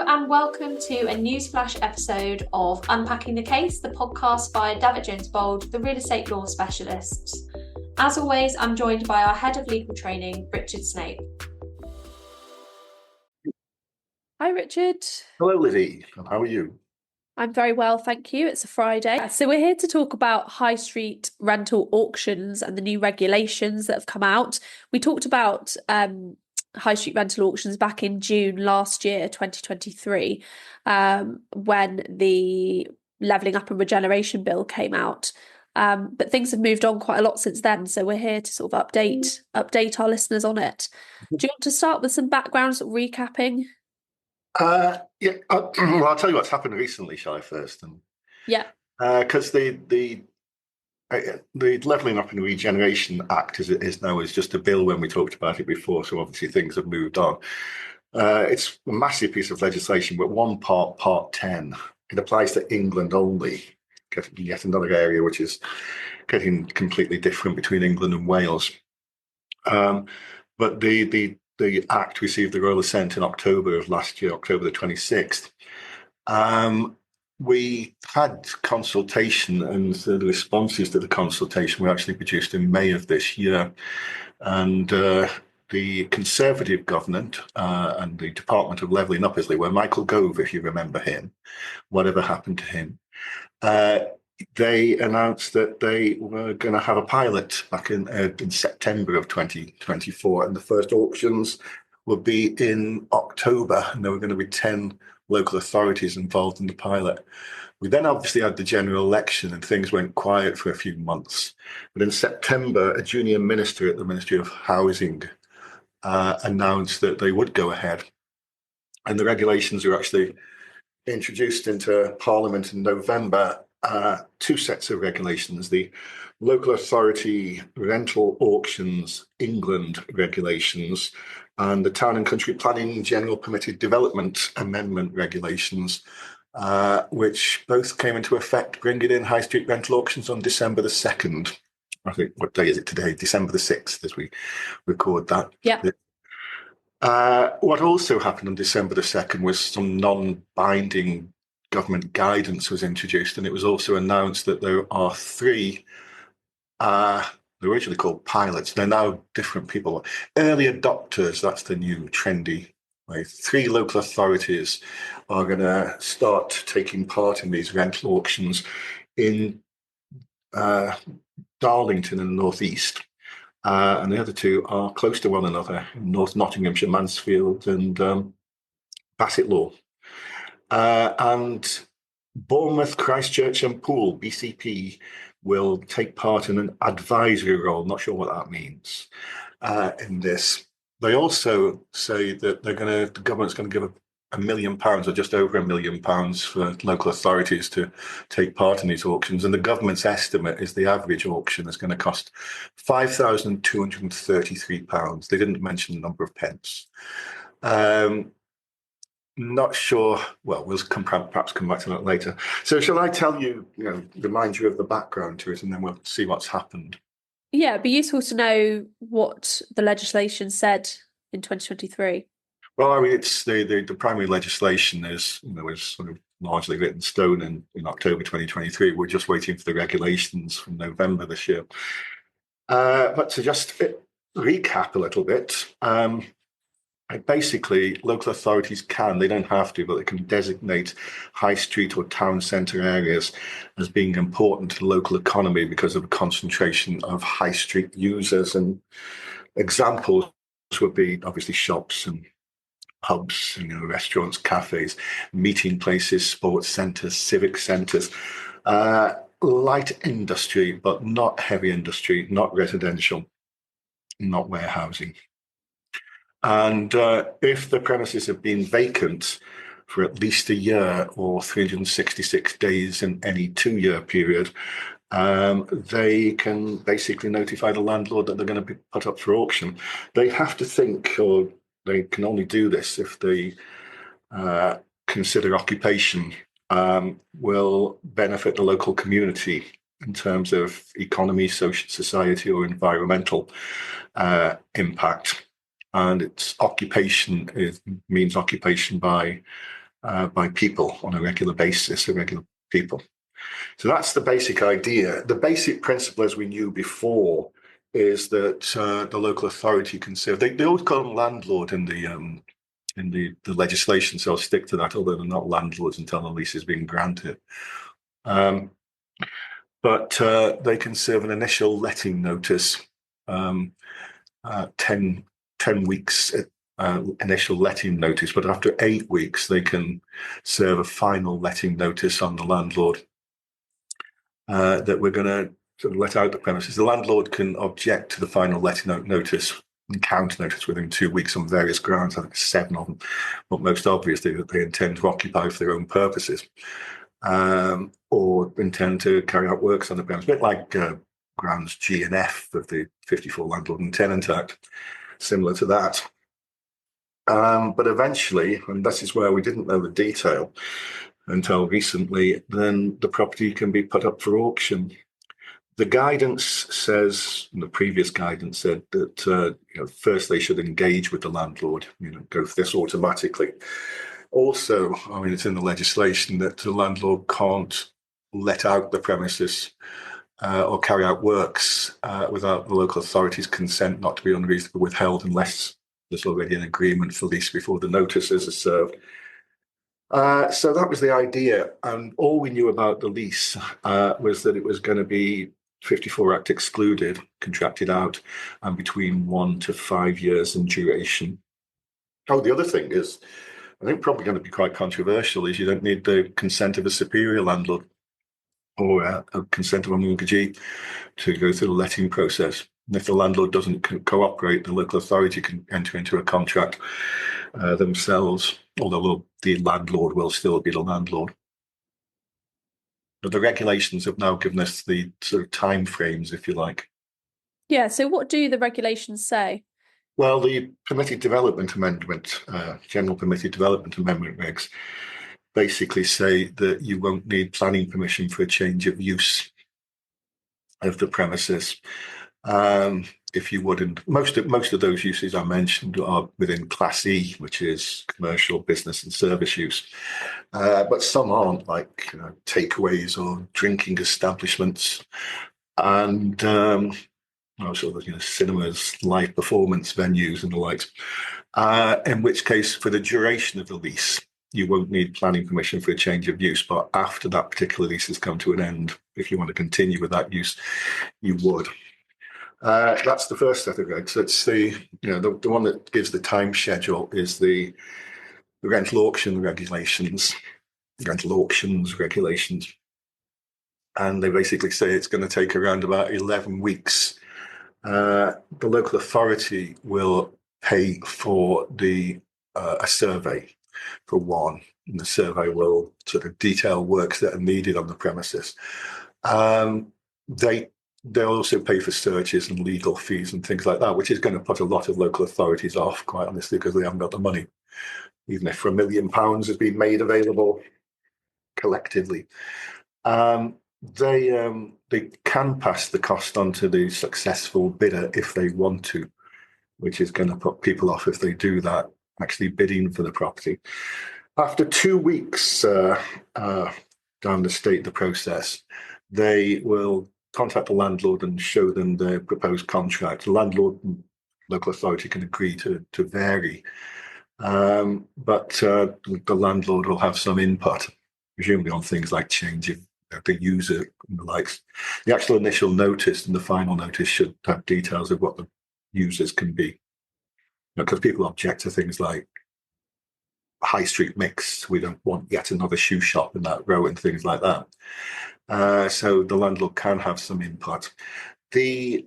and welcome to a Newsflash episode of Unpacking the Case, the podcast by Davitt Jones Bould, the real estate law specialist. As always, I'm joined by our head of legal training, Richard Snape. Hi, Richard. Hello, Lizzie. How are you? I'm very well, thank you. It's a Friday. So we're here to talk about high street rental auctions and the new regulations that have come out. We talked about high street rental auctions back in June last year, 2023, when the Levelling-up and Regeneration Bill came out. But things have moved on quite a lot since then. So we're here to sort of update our listeners on it. Do you want to start with some background, sort of recapping? Well, I'll tell you what's happened recently, shall I first? Yeah. Because the Levelling Up and Regeneration Act is now just a bill when we talked about it before, so obviously things have moved on. It's a massive piece of legislation, but part 10, it applies to England only, yet another area which is getting completely different between England and Wales. But the Act received the Royal Assent in October of last year, October the 26th. We had consultation, and the responses to the consultation were actually produced in May of this year. And the Conservative government and the Department of Levelling Up, as they were, Michael Gove, if you remember him, whatever happened to him, they announced that they were going to have a pilot back in September of 2024, and the first auctions would be in October, and there were going to be 10 local authorities involved in the pilot. We then obviously had the general election, and things went quiet for a few months. But in September, a junior minister at the Ministry of Housing announced that they would go ahead, and the regulations were actually introduced into Parliament in November. Two sets of regulations, the Local Authority Rental Auctions England regulations and the Town and Country Planning General Permitted Development Amendment regulations, which both came into effect, bringing in high street rental auctions on December the 2nd. I think, what day is it today? December the 6th, as we record that. Yeah. What also happened on December the 2nd was some non-binding government guidance was introduced, and it was also announced that there are three, they're originally called pilots, they're now different people. Early adopters, that's the new trendy way. 3 local authorities are going to start taking part in these rental auctions in Darlington in the northeast. And the other 2 are close to one another, North Nottinghamshire, Mansfield and Bassetlaw. And Bournemouth, Christchurch and Poole, BCP, will take part in an advisory role. Not sure what that means in this. They also say that the government's going to give £1 million or just over £1 million for local authorities to take part in these auctions. And the government's estimate is the average auction is going to cost £5,233. They didn't mention the number of pence. Not sure. Well, we'll perhaps come back to that later. So shall I tell you, remind you of the background to it, and then we'll see what's happened? Yeah, it'd be useful to know what the legislation said in 2023. Well, I mean, it's the primary legislation is sort of largely written in stone in October 2023. We're just waiting for the regulations from November this year. But to just recap a little bit. Basically, local authorities they don't have to, but they can designate high street or town centre areas as being important to the local economy because of a concentration of high street users. And examples would be obviously shops and pubs, restaurants, cafes, meeting places, sports centres, civic centres, light industry, but not heavy industry, not residential, not warehousing. And if the premises have been vacant for at least a year or 366 days in any 2-year period, they can basically notify the landlord that they're going to be put up for auction. They have to think, or they can only do this if they consider occupation will benefit the local community in terms of economy, social society, or environmental impact. And its occupation means occupation by by people on a regular basis, irregular people. So that's the basic idea. The basic principle, as we knew before, is that the local authority can serve. They always call them landlord in the legislation, so I'll stick to that, although they're not landlords until the lease has been granted. But they can serve an initial letting notice, 10 weeks initial letting notice, but after 8 weeks, they can serve a final letting notice on the landlord that we're going to sort of let out the premises. The landlord can object to the final letting notice and counter notice within 2 weeks on various grounds. I think 7 of them, but most obviously that they intend to occupy for their own purposes, or intend to carry out works on the premises, a bit like grounds G and F of the 54 Landlord and Tenant Act, similar to that. But eventually, and this is where we didn't know the detail until recently, then the property can be put up for auction. The guidance says, the previous guidance said that first they should engage with the landlord, go for this automatically. Also, I mean, it's in the legislation that the landlord can't let out the premises or carry out works without the local authority's consent, not to be unreasonably withheld unless there's already an agreement for lease before the notices are served. So that was the idea. And all we knew about the lease was that it was going to be 54 Act excluded, contracted out, and between 1 to 5 years in duration. Oh, the other thing is, I think probably going to be quite controversial, is you don't need the consent of a superior landlord or a consent of a mortgagee to go through the letting process. And if the landlord doesn't cooperate, the local authority can enter into a contract themselves, although the landlord will still be the landlord. But the regulations have now given us the sort of time frames, if you like. Yeah, so what do the regulations say? Well, the Permitted Development Amendment, General Permitted Development Amendment regs, basically say that you won't need planning permission for a change of use of the premises. If you wouldn't, most of those uses I mentioned are within Class E, which is commercial, business, and service use. But some aren't, like takeaways or drinking establishments, and cinemas, live performance venues, and the like. In which case, for the duration of the lease, you won't need planning permission for a change of use. But after that particular lease has come to an end, if you want to continue with that use, you would. That's the first set of regs. It's the one that gives the time schedule is the rental auctions regulations, and they basically say it's going to take around about 11 weeks. The local authority will pay for a survey for one, and the survey will sort of detail works that are needed on the premises. They'll also pay for searches and legal fees and things like that, which is going to put a lot of local authorities off, quite honestly, because they haven't got the money, even if £1 million has been made available collectively. They can pass the cost on to the successful bidder if they want to, which is going to put people off if they do that, actually bidding for the property. After 2 weeks down the process, they will contact the landlord and show them the proposed contract. The landlord and local authority can agree to vary, but the landlord will have some input, presumably on things like changing the user and the likes. The actual initial notice and the final notice should have details of what the users can be, because people object to things like high street mix. We don't want yet another shoe shop in that row and things like that. So the landlord can have some input. The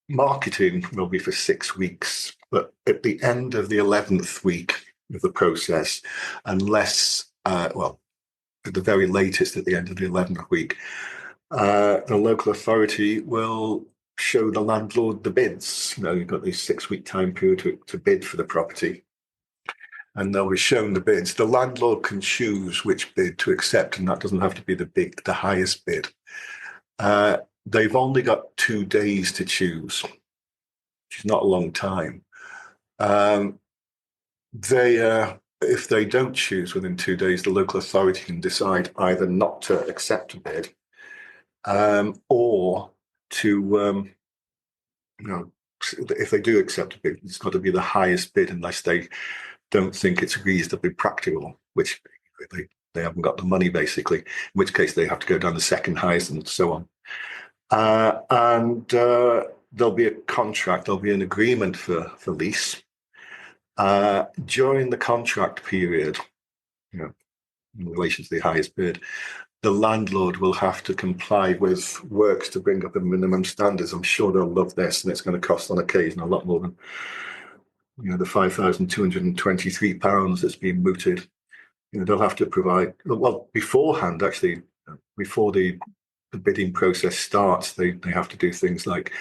marketing will be for 6 weeks, but at the end of the 11th week of the process, unless, at the very latest at the end of the 11th week, the local authority will show the landlord the bids. You've got this 6-week time period to bid for the property, and they'll be shown the bids. The landlord can choose which bid to accept, and that doesn't have to be the highest bid. They've only got 2 days to choose, which is not a long time. They if they don't choose within 2 days, the local authority can decide either not to accept a bid or to, if they do accept a bid, it's got to be the highest bid unless they don't think it's reasonably practical, which they haven't got the money, basically, in which case they have to go down the second highest and so on. And there'll be a contract, there'll be an agreement for lease. During the contract period, in relation to the highest bid, the landlord will have to comply with works to bring up the minimum standards. I'm sure they'll love this, and it's going to cost on occasion a lot more than the £5,223 that's been mooted. They'll have to provide, well, beforehand, actually, before the bidding process starts, they have to do things like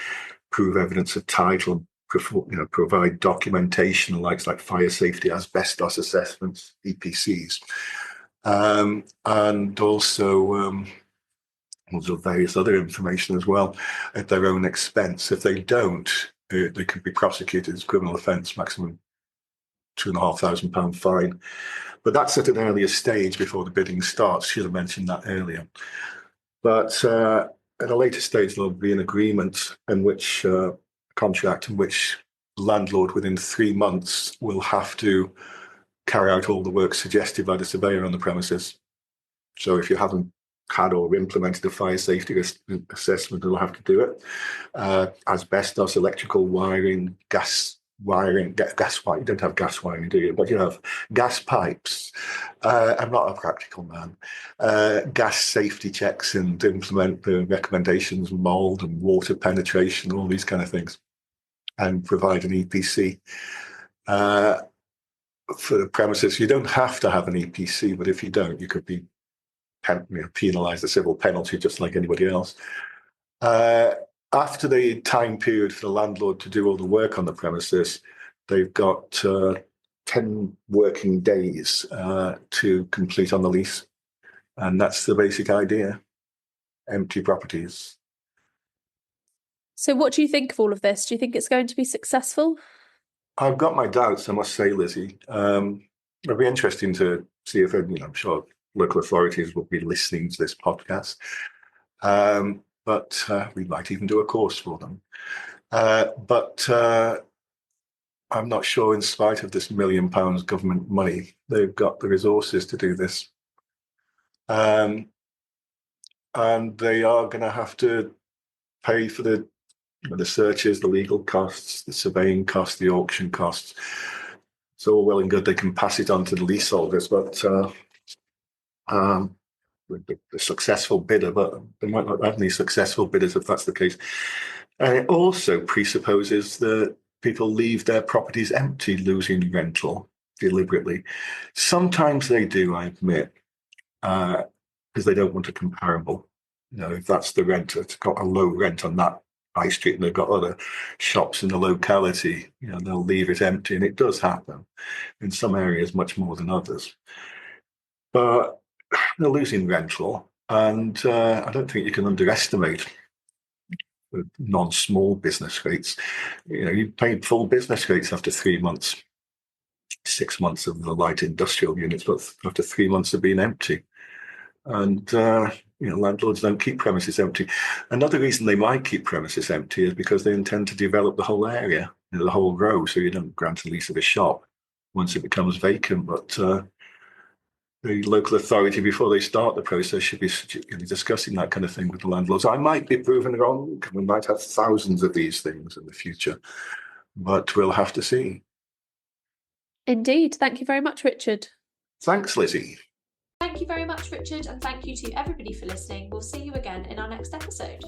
prove evidence of title, provide documentation like fire safety, asbestos assessments, EPCs, and also various other information as well at their own expense. If they don't, they could be prosecuted as criminal offence, maximum £2,500 fine. But that's at an earlier stage before the bidding starts. Should have mentioned that earlier. But at a later stage, there'll be an agreement in which contract in which the landlord within 3 months will have to carry out all the work suggested by the surveyor on the premises. So if you haven't had or implemented a fire safety assessment, they'll have to do it. Asbestos, electrical wiring, gas wiring, gas wiring. You don't have gas wiring, do you? But you have gas pipes. I'm not a practical man. Gas safety checks and implement the recommendations, mold and water penetration, all these kind of things, and provide an EPC. For the premises, you don't have to have an EPC, but if you don't, you could be penalised a civil penalty just like anybody else. After the time period for the landlord to do all the work on the premises, they've got 10 working days to complete on the lease. And that's the basic idea. Empty properties. So what do you think of all of this? Do you think it's going to be successful? I've got my doubts, I must say, Lizzie. It'll be interesting to see if, I'm sure local authorities will be listening to this podcast. But we might even do a course for them. But I'm not sure, in spite of this £1 million government money, they've got the resources to do this. And they are going to have to pay for the searches, the legal costs, the surveying costs, the auction costs. It's all well and good. They can pass it on to the leaseholders, but the successful bidder, but they might not have any successful bidders if that's the case. And it also presupposes that people leave their properties empty, losing rental deliberately. Sometimes they do, I admit, because they don't want a comparable. If that's the rent, it's got a low rent on that high street and they've got other shops in the locality, they'll leave it empty. And it does happen in some areas much more than others. But they're losing rental, and I don't think you can underestimate the non-small business rates. You pay full business rates after 3 months, 6 months of the light industrial units, but after 3 months of being empty. And landlords don't keep premises empty. Another reason they might keep premises empty is because they intend to develop the whole area, the whole row, so you don't grant a lease of a shop once it becomes vacant. But the local authority, before they start the process, should be discussing that kind of thing with the landlords. I might be proven wrong. We might have thousands of these things in the future, but we'll have to see. Indeed. Thank you very much, Richard. Thanks, Lizzie. Thank you very much, Richard, and thank you to everybody for listening. We'll see you again in our next episode.